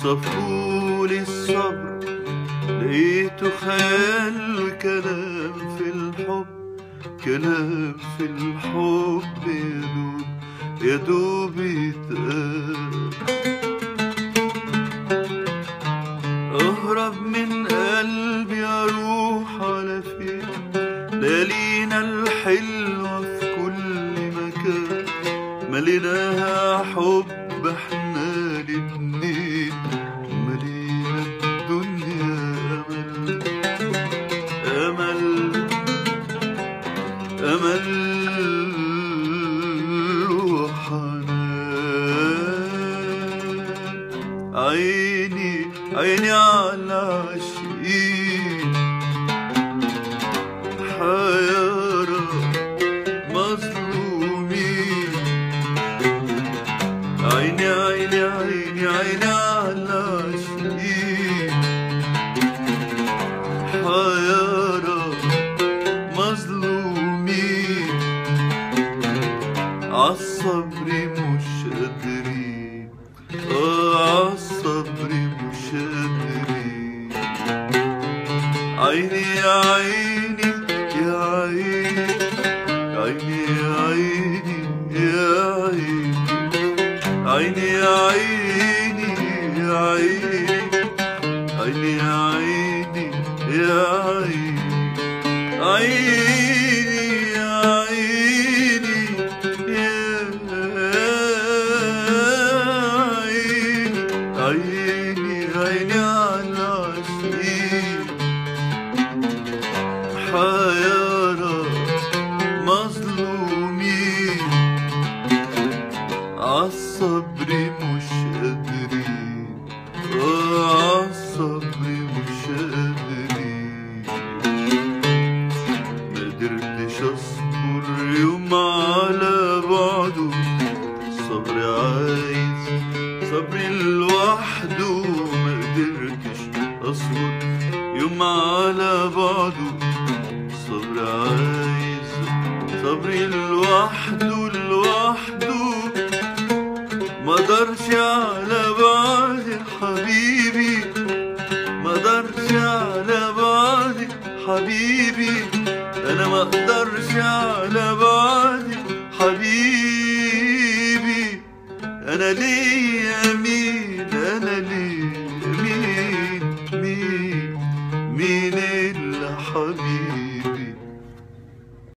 صفولي الصبر لقيته خيال وكلام في الحب، كلام في الحب يا دوب يتقال. اهرب من قلبي اروح على فين، ليالينا الحلوة في كل مكان مليناها حب احنا الاتنين، ملينا الدنيا امل امل امل وحنان. عيني عيني على عاشقين، حيارى مظلومين. عيني عيني عيني عيني على عاشقين، حيارى مظلومين. عالصبر مش قادرين، عالصبر مش قادرين. عيني يا عيني يا عيني، عيني يا عيني يا عيني، عيني يا عيني يا عيني، عيني يا عيني يا عيني، عيني يا عيني يا عيني، عيني عيني على عاشقين، حيارى مظلومين. عالصبر مش قادرين، عالصبر مش قادرين. مقدرتش اصبر يوم على بعده، الصبر عايز صبر لوحده. مقدرتش اصبر يوم على بعده، الصبر عايز صبر لوحده لوحده. مقدرش على بعدك حبيبي، مقدرش على بعدك حبيبي، انا مقدرش على بعدك حبيبي. انا ليه